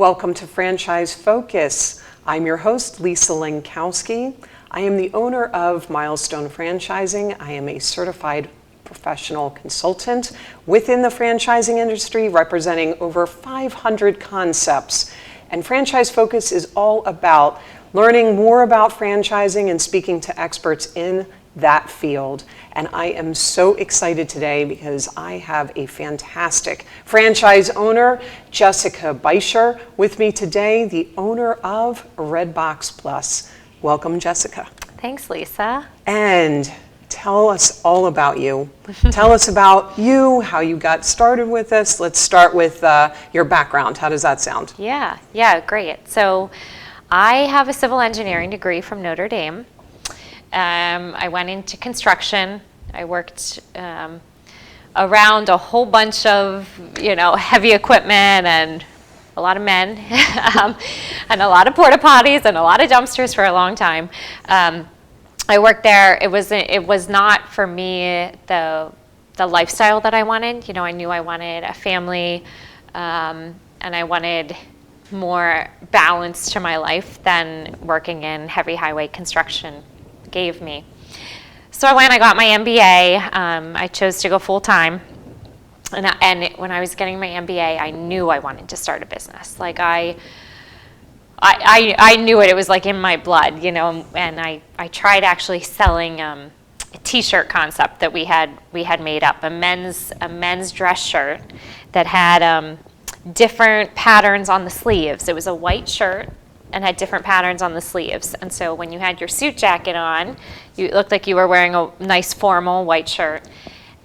Welcome to Franchise Focus. I'm your host, Lisa Lenkowski. I am the owner of Milestone Franchising. I am a certified professional consultant within the franchising industry, representing over 500 concepts. And Franchise Focus is all about learning more about franchising and speaking to experts in that field. And I am so excited today because I have a fantastic franchise owner, Jessica Bisher, with me today, the owner of RedBox Plus. Welcome, Jessica. Thanks, Lisa. And tell us all about you. Tell us about you, how you got started with this. Let's start with your background. How does that sound? Yeah, great. So I have a civil engineering degree from Notre Dame. I went into construction. I worked around a whole bunch of, heavy equipment and a lot of men and a lot of porta potties and a lot of dumpsters for a long time. I worked there. It was not for me the lifestyle that I wanted. I knew I wanted a family, and I wanted more balance to my life than working in heavy highway construction gave me. So I went, I got my MBA. I chose to go full time. And when I was getting my MBA, I knew I wanted to start a business. Like I knew it. It was like in my blood, and I tried actually selling a t-shirt concept that we had made up, a men's dress shirt that had different patterns on the sleeves. It was a white shirt and had different patterns on the sleeves. And so when you had your suit jacket on, it looked like you were wearing a nice formal white shirt.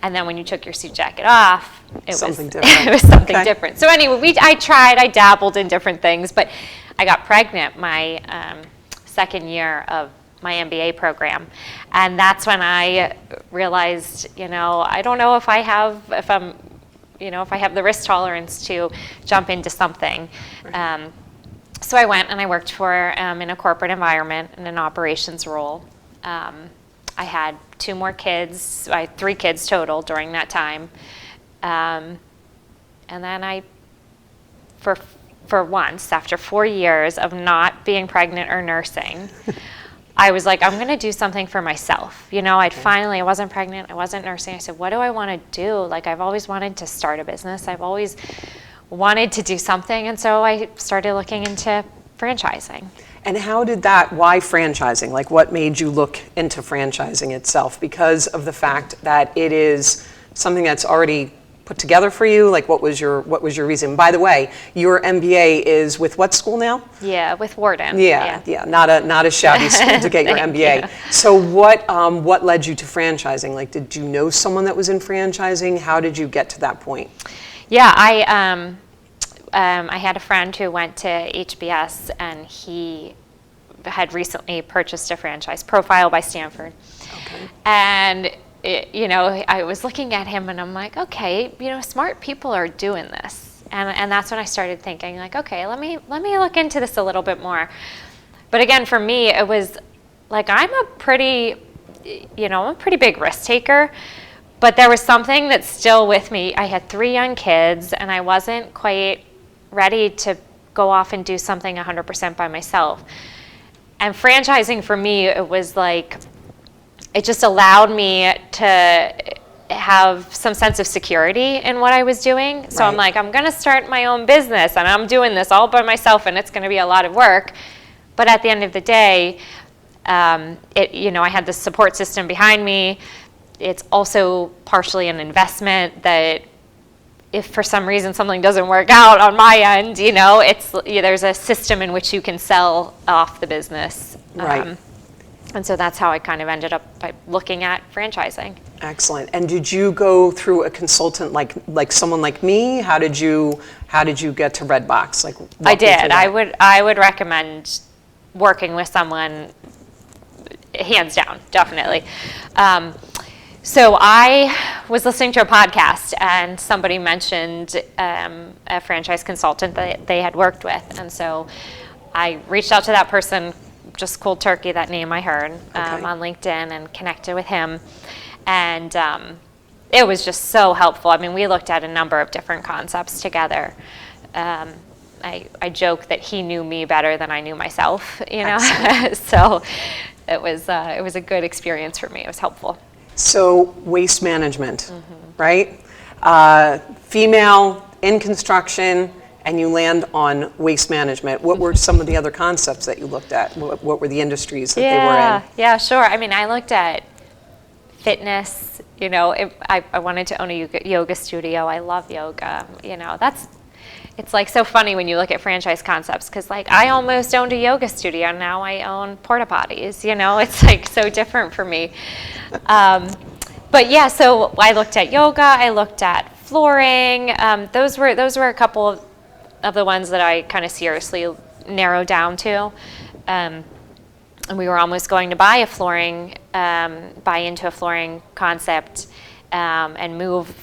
And then when you took your suit jacket off, it was something different. So anyway, I dabbled in different things, but I got pregnant my second year of my MBA program. And that's when I realized, I don't know if I have the risk tolerance to jump into something. Right. So I went and I worked in a corporate environment in an operations role. I had 2 more kids. I had 3 kids total during that time. And then for once, after 4 years of not being pregnant or nursing, I was like, I'm going to do something for myself. I wasn't pregnant, I wasn't nursing. I said, what do I want to do? Like, I've always wanted to start a business. I've always wanted to do something. And so I started looking into franchising. And why franchising? Like, what made you look into franchising itself? Because of the fact that it is something that's already put together for you? Like, what was your reason? By the way, your MBA is with what school now? Yeah, with Wharton. Yeah. Not a shabby school to get your MBA. You. So what led you to franchising? Like, did you know someone that was in franchising? How did you get to that point? Yeah, I had a friend who went to HBS, and he had recently purchased a franchise, Profile by Stanford. Okay. And I was looking at him and I'm like, okay, smart people are doing this. And that's when I started thinking, like, okay, let me look into this a little bit more. But again, for me, it was like, I'm a pretty big risk taker, but there was something that's still with me. I had 3 young kids and I wasn't quite ready to go off and do something 100% by myself. And franchising for me, it was like, it just allowed me to have some sense of security in what I was doing. So right. I'm like, I'm going to start my own business and I'm doing this all by myself and it's going to be a lot of work. But at the end of the day, I had this support system behind me. It's also partially an investment that if for some reason something doesn't work out on my end, there's a system in which you can sell off the business. Right. And so that's how I kind of ended up by looking at franchising. Excellent. And did you go through a consultant like someone like me? How did you get to RedBox? Like, I did. I would recommend working with someone, hands down, definitely. So I was listening to a podcast and somebody mentioned a franchise consultant that they had worked with. And so I reached out to that person, just cold turkey, that name I heard on LinkedIn, and connected with him. And it was just so helpful. I mean, we looked at a number of different concepts together. I joke that he knew me better than I knew myself, Excellent. So it was a good experience for me. It was helpful. So waste management, right? Female in construction, and you land on waste management. What were some of the other concepts that you looked at? What were the industries that they were in? Yeah, sure. I mean, I looked at fitness. I wanted to own a yoga studio. I love yoga. It's like so funny when you look at franchise concepts, because like I almost owned a yoga studio, and now I own porta potties. It's like so different for me. But yeah, so I looked at yoga. I looked at flooring. Those were a couple of the ones that I kind of seriously narrowed down to. And we were almost going to buy into a flooring concept, and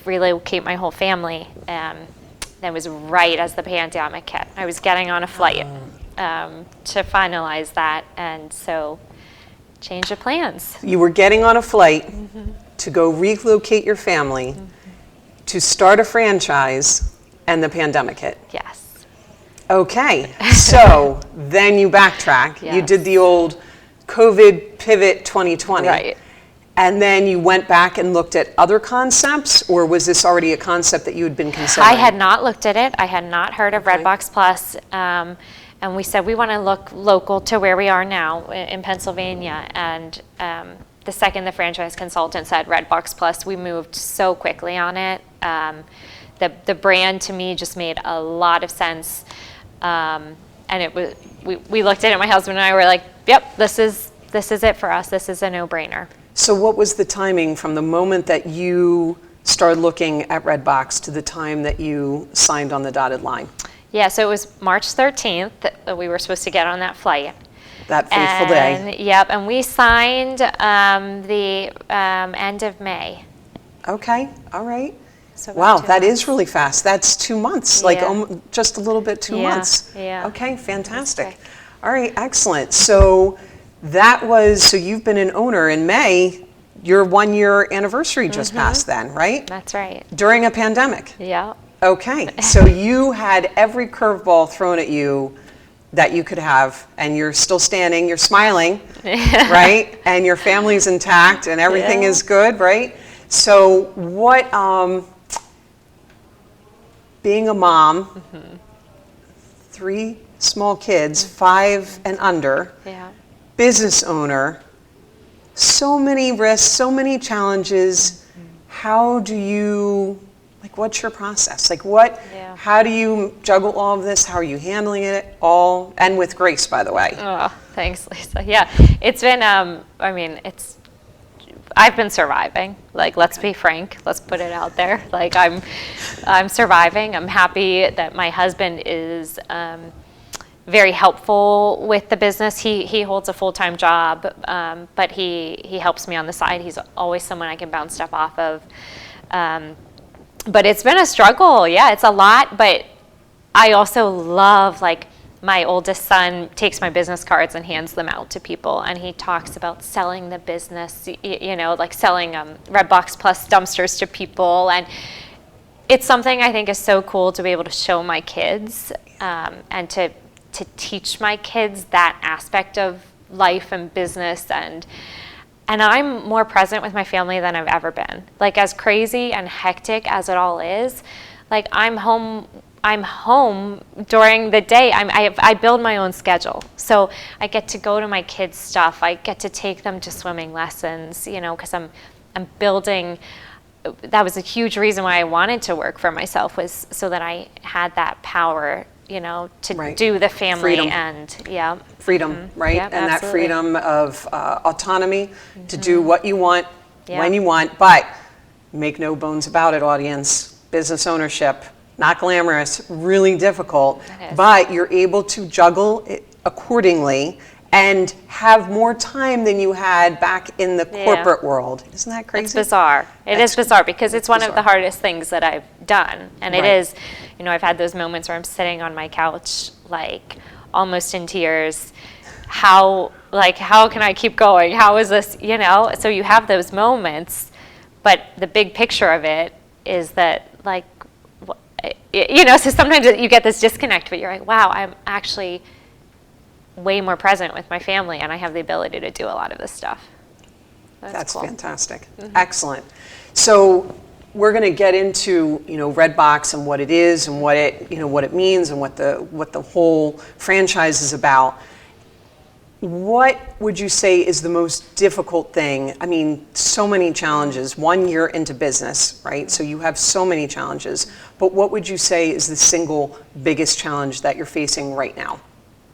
relocate my whole family. That was right as the pandemic hit. I was getting on a flight to finalize that, and so change of plans. You were getting on a flight to go relocate your family, to start a franchise, and the pandemic hit. Yes. Okay, so then you backtrack. Yes. You did the old COVID pivot 2020. Right. And then you went back and looked at other concepts, or was this already a concept that you had been considering? I had not looked at it. I had not heard of RedBox Plus. And we said we want to look local to where we are now in Pennsylvania. And the second the franchise consultant said RedBox Plus, we moved so quickly on it. The brand to me just made a lot of sense. And it was we looked at it, my husband and I were like, yep, this is it for us. This is a no-brainer. So what was the timing from the moment that you started looking at RedBox to the time that you signed on the dotted line? Yeah, so it was March 13th that we were supposed to get on that flight. That fateful day. Yep, and we signed the end of May. Okay, all right. So Wow, about 2 that months. is really fast. That's 2 months, like just a little bit 2 months. Yeah. Okay, fantastic. That's right. All right, excellent. So so you've been an owner in May. Your 1-year anniversary just passed then, right? That's right. During a pandemic. Yeah. Okay, so you had every curveball thrown at you that you could have, and you're still standing, you're smiling, right? And your family's intact and everything is good, right? So what, being a mom, 3 small kids, 5 and under, business owner, so many risks, so many challenges. How do you, what's your process? How do you juggle all of this? How are you handling it all? And with grace, by the way. Oh, thanks, Lisa. Yeah, it's been, I've been surviving. Let's be frank. Let's put it out there. I'm surviving. I'm happy that my husband is very helpful with the business. He holds a full-time job, but he helps me on the side. He's always someone I can bounce stuff off of. But it's been a struggle. Yeah, it's a lot. But I also love, my oldest son takes my business cards and hands them out to people, and he talks about selling the business, selling RedBox Plus dumpsters to people. And it's something I think is so cool to be able to show my kids, and to teach my kids that aspect of life and business. And I'm more present with my family than I've ever been. As crazy and hectic as it all is, I'm home during the day. I build my own schedule. So I get to go to my kids' stuff. I get to take them to swimming lessons, because I'm building. That was a huge reason why I wanted to work for myself, was so that I had that power, to do the family. Freedom. Freedom, right? Yep, and absolutely. that freedom of autonomy to do what you want, Yep. when you want. But make no bones about it, audience, business ownership, not glamorous, really difficult, It is. but you're able to juggle it accordingly and have more time than you had back in the corporate world. Isn't that crazy? It's bizarre. It is bizarre, because it's one of the bizarre. hardest things that I've done. And Right. it is, I've had those moments where I'm sitting on my couch, almost in tears. How can I keep going? How is this, So you have those moments, but the big picture of it is that, so sometimes you get this disconnect, but you're like, wow, I'm actually way more present with my family, and I have the ability to do a lot of this stuff. That's cool. Fantastic. Excellent. So we're going to get into, RedBox and what it is and what it means and what the whole franchise is about. What would you say is the most difficult thing? I mean, so many challenges, 1 year into business, right? So you have so many challenges, but what would you say is the single biggest challenge that you're facing right now?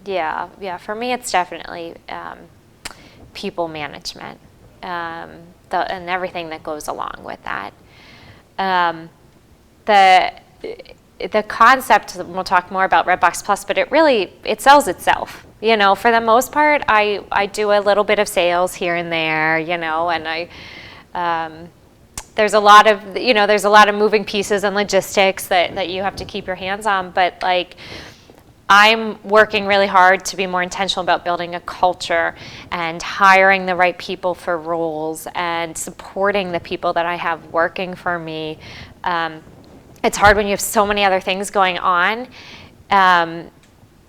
Yeah. For me, it's definitely people management, and everything that goes along with that. The concept, we'll talk more about RedBox Plus, but it sells itself. For the most part, I do a little bit of sales here and there, and there's a lot of moving pieces and logistics that you have to keep your hands on, but I'm working really hard to be more intentional about building a culture and hiring the right people for roles and supporting the people that I have working for me. It's hard when you have so many other things going on.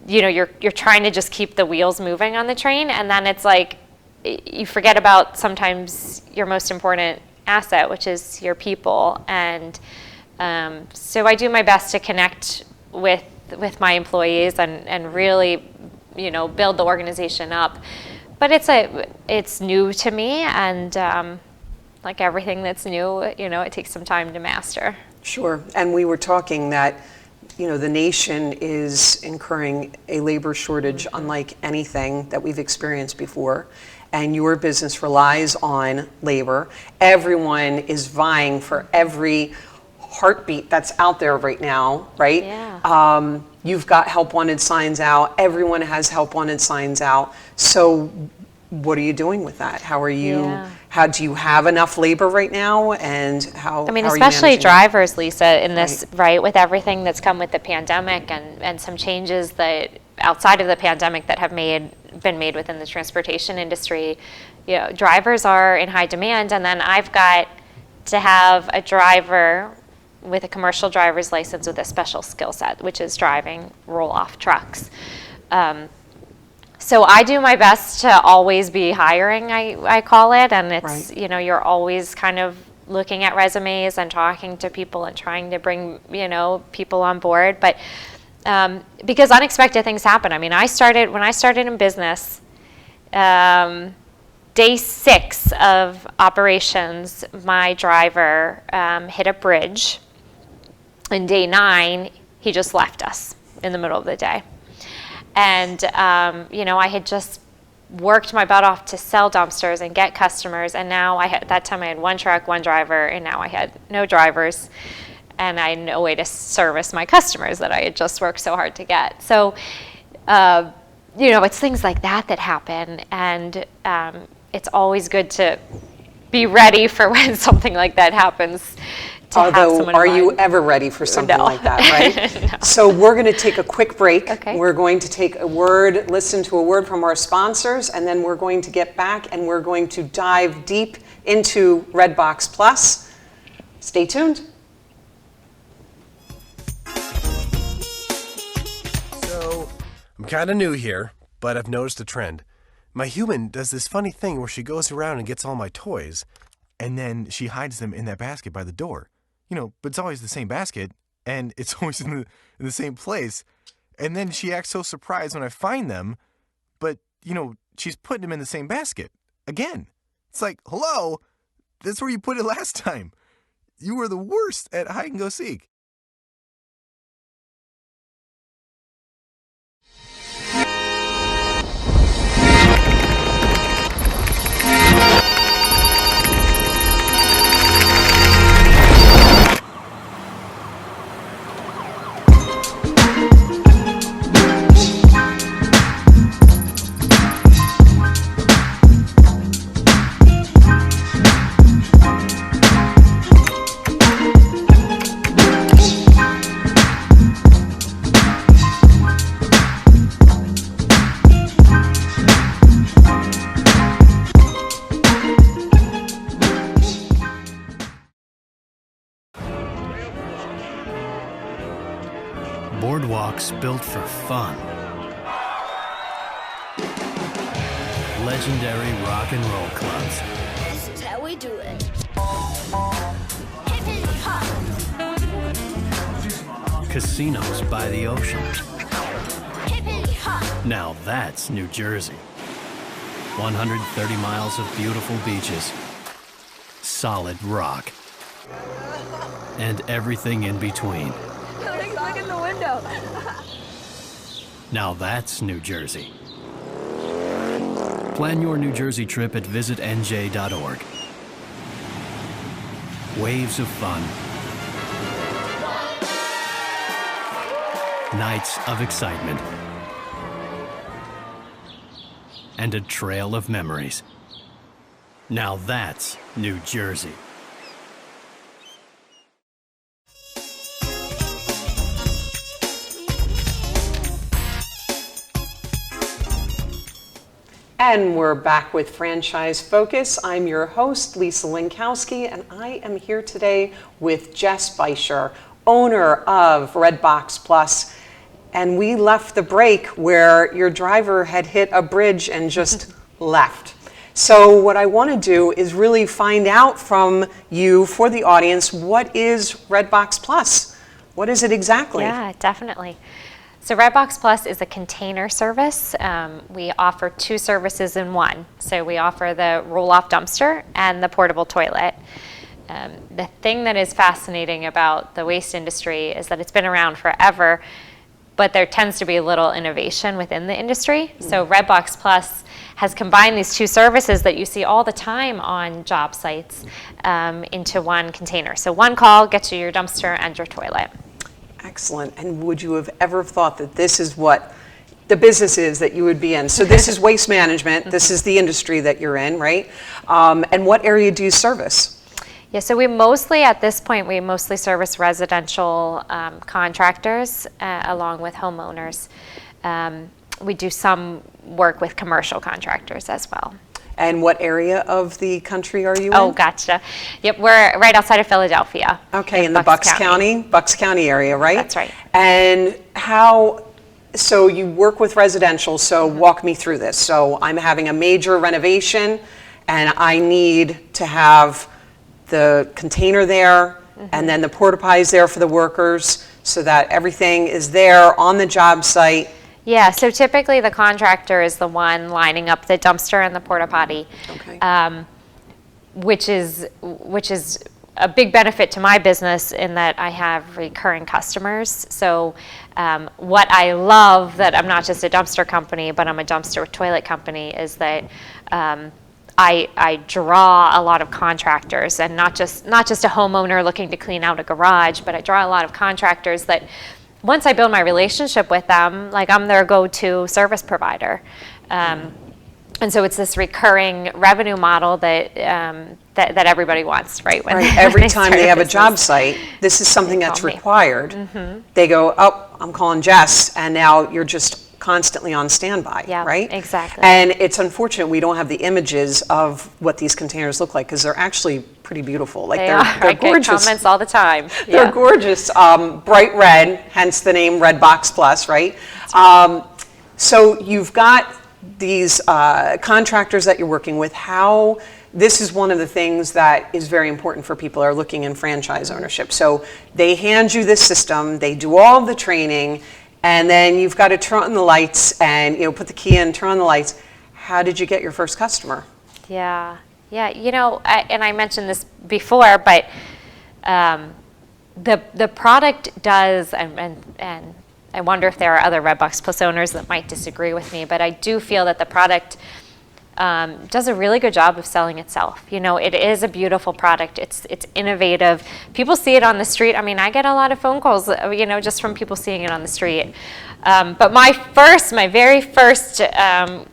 You're trying to just keep the wheels moving on the train, and then it's like you forget about sometimes your most important asset, which is your people. And so I do my best to connect with my employees and really, build the organization up. But it's new to me, and like everything that's new, it takes some time to master. Sure. And we were talking that, the nation is incurring a labor shortage unlike anything that we've experienced before. And your business relies on labor. Everyone is vying for every heartbeat that's out there right now, right? Yeah. You've got help wanted signs out. Everyone has help wanted signs out. So what are you doing with that? How are you, how do you have enough labor right now? And how are you especially managing drivers, Lisa, in this, right, with everything that's come with the pandemic and some changes that outside of the pandemic that have been made within the transportation industry. Drivers are in high demand, and then I've got to have a driver with a commercial driver's license with a special skill set, which is driving roll-off trucks. So I do my best to always be hiring, I call it, and it's, you're always kind of looking at resumes and talking to people and trying to bring, people on board. But because unexpected things happen. I mean, when I started in business, day 6 of operations, my driver hit a bridge. And day 9, he just left us in the middle of the day. And, I had just worked my butt off to sell dumpsters and get customers. And now at that time I had 1 truck, 1 driver, and now I had no drivers. And I had no way to service my customers that I had just worked so hard to get. So, it's things like that happen. And it's always good to be ready for when something like that happens. Although, are you ever ready for something like that, right? No. So we're going to take a quick break. Okay. We're going to take listen to a word from our sponsors, and then we're going to get back and we're going to dive deep into RedBox Plus. Stay tuned. So, I'm kind of new here, but I've noticed a trend. My human does this funny thing where she goes around and gets all my toys, and then she hides them in that basket by the door. But it's always the same basket, and it's always in the same place. And then she acts so surprised when I find them, but, she's putting them in the same basket again. It's like, hello, that's where you put it last time. You were the worst at hide and go seek. RedBox, built for fun. Legendary rock and roll clubs. This is how we do it. Hippity hop. Casinos by the ocean. Hippity hop. Now that's New Jersey. 130 miles of beautiful beaches, solid rock, and everything in between. Look in the window. Now that's New Jersey. Plan your New Jersey trip at visitnj.org. Waves of fun. Nights of excitement. And a trail of memories. Now that's New Jersey. And we're back with Franchise Focus. I'm your host, Lisa Linkowski, and I am here today with Jess Bisher, owner of RedBox Plus. And we left the break where your driver had hit a bridge and just left. So what I want to do is really find out from you, for the audience, what is RedBox Plus? What is it exactly? Yeah, definitely. So RedBox Plus is a container service. We offer two services in one. So we offer the roll-off dumpster and the portable toilet. The thing that is fascinating about the waste industry is that it's been around forever, but there tends to be a little innovation within the industry. So RedBox Plus has combined these two services that you see all the time on job sites into one container. So one call gets you your dumpster and your toilet. Excellent. And would you have ever thought that this is what the business is that you would be in? So this is waste management. This is the industry that you're in, right? And what area do you service? Yeah, so we mostly, at this point, we mostly service residential contractors along with homeowners. We do some work with commercial contractors as well. And what area of the country are you in? Oh, gotcha. Yep, we're right outside of Philadelphia. Okay, in the Bucks County area, right? That's right. And so you work with residential, so walk me through this. So I'm having a major renovation and I need to have the container there and then the porta pies there for the workers so that everything is there on the job site. Yeah, so typically the contractor is the one lining up the dumpster and the porta potty, Okay. which is a big benefit to my business in that I have recurring customers. So what I love, that I'm not just a dumpster company, but I'm a dumpster toilet company, is that I draw a lot of contractors, and not just a homeowner looking to clean out a garage, but I draw a lot of contractors that once I build my relationship with them, like I'm their go-to service provider. And so it's this recurring revenue model that that everybody wants, right? Every time they have a job site, this is something that's required. They go, oh, I'm calling Jess, and now you're just constantly on standby, Yeah, right? exactly. And it's unfortunate we don't have the images of what these containers look like, because they're actually pretty beautiful. Like they're I get gorgeous. comments all the time. They're Yeah. gorgeous, bright red, hence the name RedBox Plus, right? So you've got these contractors that you're working with. This is one of the things that is very important for people who are looking in franchise ownership. So they hand you this system, they do all of the training, and then you've got to turn on the lights and put the key in, turn on the lights. How did you get your first customer? Yeah. And I mentioned this before, but the product does, and I wonder if there are other RedBox Plus owners that might disagree with me, but I do feel that the product does a really good job of selling itself. It is a beautiful product. It's innovative. People see it on the street. I mean, I get a lot of phone calls, just from people seeing it on the street. But my very first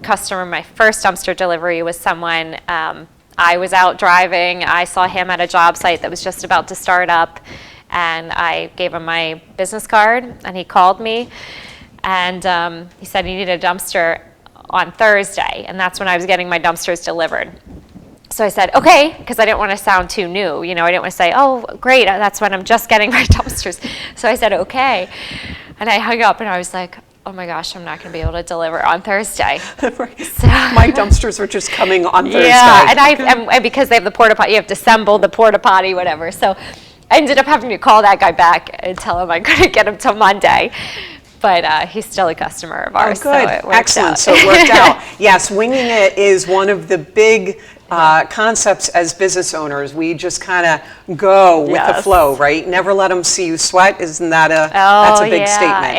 customer, my first dumpster delivery was someone. I was out driving. I saw him at a job site that was just about to start up, and I gave him my business card, and he called me, and he said he needed a dumpster on Thursday, and that's when I was getting my dumpsters delivered. So I said, okay, because I didn't want to sound too new. I didn't want to say, oh, great, that's when I'm just getting my dumpsters. So I said, okay. And I hung up and I was like, oh my gosh, I'm not going to be able to deliver on Thursday. My dumpsters are just coming on Thursday. Yeah, and because they have the porta potty, you have to assemble the porta potty, whatever. So I ended up having to call that guy back and tell him I couldn't get him till Monday. But he's still a customer of ours. Oh, good. So it worked Excellent. out. So it worked out. Yes, winging it is one of the big concepts as business owners. We just kind of go with the flow, right? Never let them see you sweat. Isn't that that's a big statement?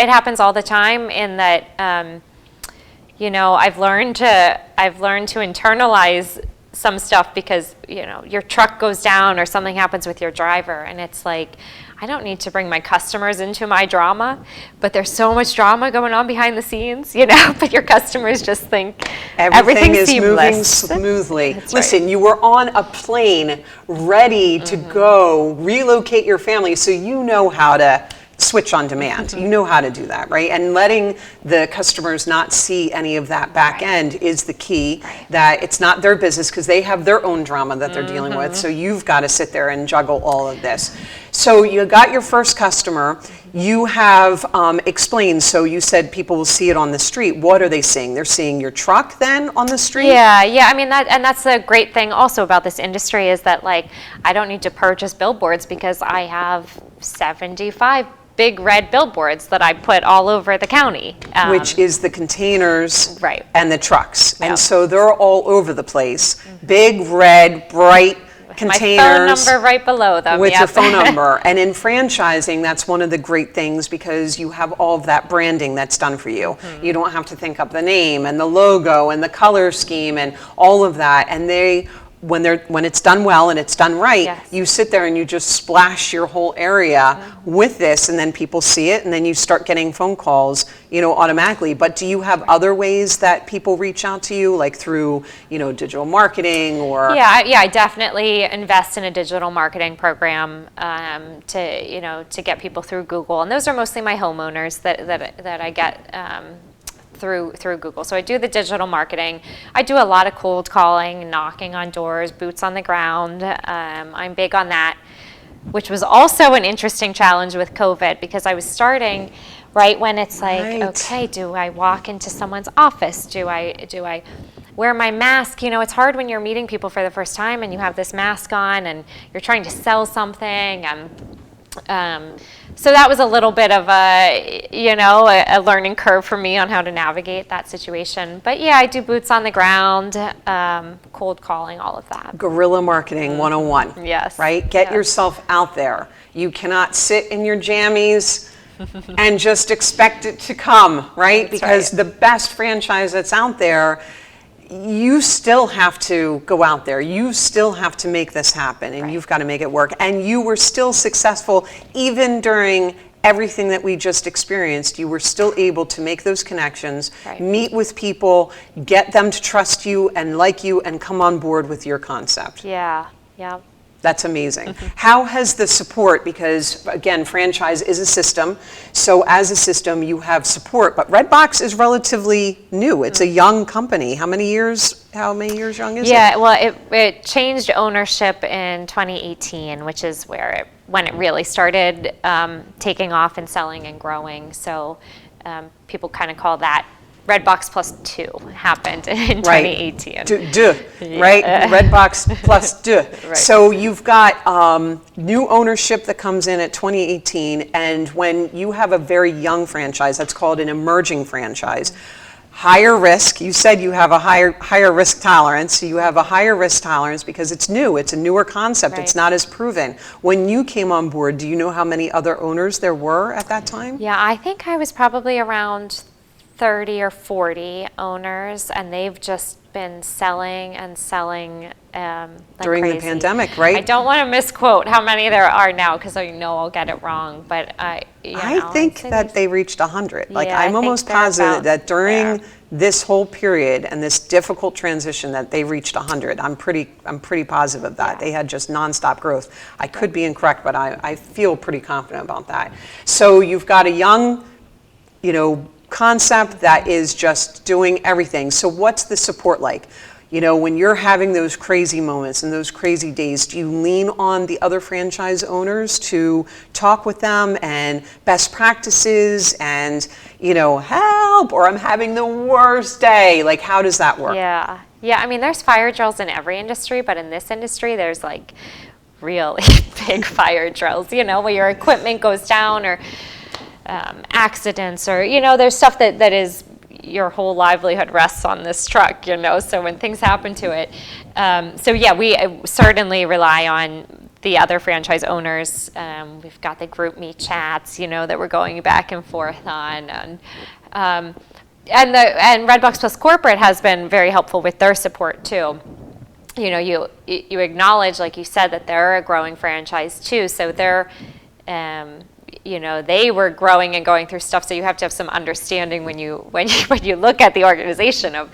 It happens all the time in that, I've learned to internalize some stuff because, your truck goes down or something happens with your driver, and it's like, I don't need to bring my customers into my drama, but there's so much drama going on behind the scenes, but your customers just think everything's is seamless. moving smoothly. That's Listen, right. you were on a plane ready to go relocate your family, so you know how to switch on demand. You know how to do that, right? And letting the customers not see any of that back end is the key, that it's not their business because they have their own drama that they're dealing with. So you've got to sit there and juggle all of this. So you got your first customer. You have explained, so you said people will see it on the street. What are they seeing? They're seeing your truck then on the street? Yeah. I mean, that's the great thing also about this industry is that, like, I don't need to purchase billboards because I have 75 big red billboards that I put all over the county. Which is the containers and the trucks. Yep. And so they're all over the place. Big, red, bright containers. My phone number right below them. With your phone number. And in franchising, that's one of the great things because you have all of that branding that's done for you. You don't have to think up the name and the logo and the color scheme and all of that. And when it's done well and it's done right, you sit there and you just splash your whole area with this, and then people see it, and then you start getting phone calls, automatically. But do you have other ways that people reach out to you, like through, digital marketing or? Yeah, I definitely invest in a digital marketing program to get people through Google, and those are mostly my homeowners that I get. Through Google. So I do the digital marketing. I do a lot of cold calling, knocking on doors, boots on the ground. I'm big on that, which was also an interesting challenge with COVID because I was starting right when it's like, okay, do I walk into someone's office? Do I wear my mask? It's hard when you're meeting people for the first time and you have this mask on and you're trying to sell something. So that was a little bit of a learning curve for me on how to navigate that situation. But yeah, I do boots on the ground, cold calling, all of that. Guerrilla marketing 101. Yes. Right? Get yourself out there. You cannot sit in your jammies and just expect it to come, right? Because the best franchise that's out there, you still have to go out there. You still have to make this happen, and you've got to make it work. And you were still successful even during everything that we just experienced. You were still able to make those connections, meet with people, get them to trust you and like you and come on board with your concept. Yeah. That's amazing. How has the support, because again, franchise is a system, so as a system you have support, but RedBox is relatively new. It's a young company. How many years young is it? Yeah, well, it changed ownership in 2018, which is when it really started taking off and selling and growing. So people kind of call that RedBox plus 2 happened in 2018. Right? RedBox plus 2. Right. So you've got new ownership that comes in at 2018, and when you have a very young franchise, that's called an emerging franchise. Higher risk, you said you have a higher risk tolerance. So you have a higher risk tolerance because it's new. It's a newer concept. It's not as proven. When you came on board, do you know how many other owners there were at that time? Yeah, I think I was probably around 30 or 40 owners, and they've just been selling and selling like during crazy. The pandemic, right? I don't want to misquote how many there are now because I know I'll get it wrong, but I think that they reached 100. Like Yeah, I'm I almost think they're positive about that during there. this whole period and this difficult transition that they reached 100. I'm pretty positive of that. They had just nonstop growth. I could be incorrect, but I feel pretty confident about that. So you've got a young, concept that is just doing everything. So what's the support like? You know, when you're having those crazy moments and those crazy days, do you lean on the other franchise owners to talk with them and best practices and, you know, help, or I'm having the worst day? Like, how does that work? Yeah. Yeah, I mean, there's fire drills in every industry, but in this industry, there's like really big fire drills, you know, where your equipment goes down, or accidents, or, you know, there's stuff that is, your whole livelihood rests on this truck, you know, so when things happen to it. So yeah, we certainly rely on the other franchise owners. We've got the group me chats, you know, that we're going back and forth on. And RedBox Plus Corporate has been very helpful with their support too. You know, you acknowledge, like you said, that they're a growing franchise too, so they're, you know, they were growing and going through stuff, so you have to have some understanding when you look at the organization of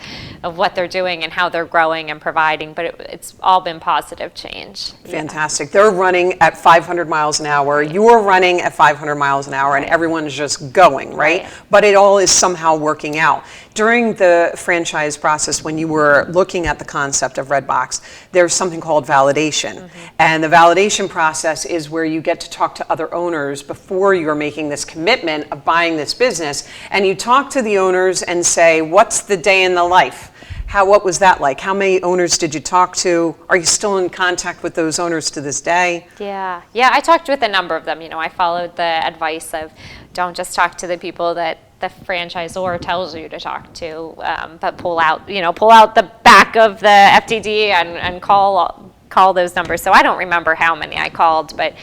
what they're doing and how they're growing and providing. But it's all been positive change. Fantastic. Yeah. They're running at 500 miles an hour. You're running at 500 miles an hour, and everyone's just going, right? But it all is somehow working out. During the franchise process, when you were looking at the concept of RedBox, there's something called validation. And the validation process is where you get to talk to other owners before you're making this commitment of buying this business. And you talk to the owners and say, what's the day in the life? What was that like? How many owners did you talk to? Are you still in contact with those owners to this day? Yeah, I talked with a number of them. You know, I followed the advice of don't just talk to the people that the franchisor tells you to talk to, but pull out the back of the FTD and call those numbers. So I don't remember how many I called, but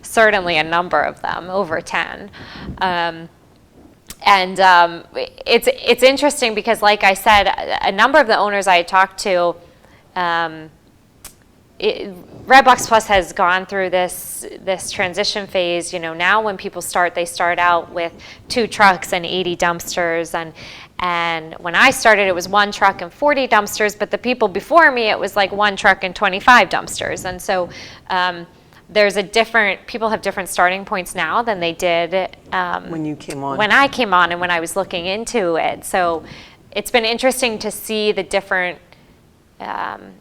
certainly a number of them, over 10. It's interesting because, like I said, a number of the owners I had talked to, RedBox Plus has gone through this transition phase. You know, now when people start, they start out with 2 trucks and 80 dumpsters, and when I started, it was 1 truck and 40 dumpsters. But the people before me, it was like 1 truck and 25 dumpsters, and so. People have different starting points now than they did when you came on. When I came on and when I was looking into it. So it's been interesting to see the different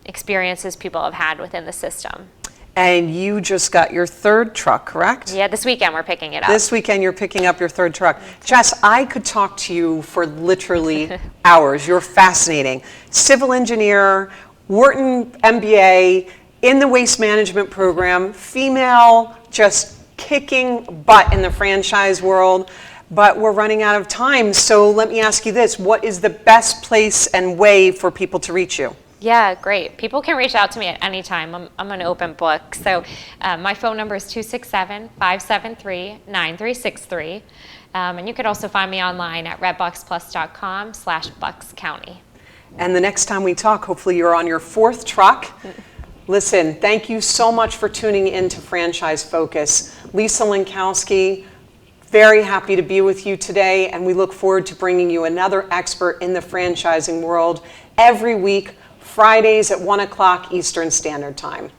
experiences people have had within the system. And you just got your 3rd truck, correct? Yeah, this weekend we're picking it up. This weekend you're picking up your 3rd truck. Jess, I could talk to you for literally hours. You're fascinating. Civil engineer, Wharton MBA, in the waste management program, female, just kicking butt in the franchise world, but we're running out of time. So let me ask you this, what is the best place and way for people to reach you? Yeah, great. People can reach out to me at any time. I'm an open book. So my phone number is 267-573-9363. And you could also find me online at redboxplus.com/Bucks County. And the next time we talk, hopefully you're on your 4th truck. Listen, thank you so much for tuning in to Franchise Focus. Lisa Lenkowski, very happy to be with you today, and we look forward to bringing you another expert in the franchising world every week, Fridays at 1 o'clock Eastern Standard Time.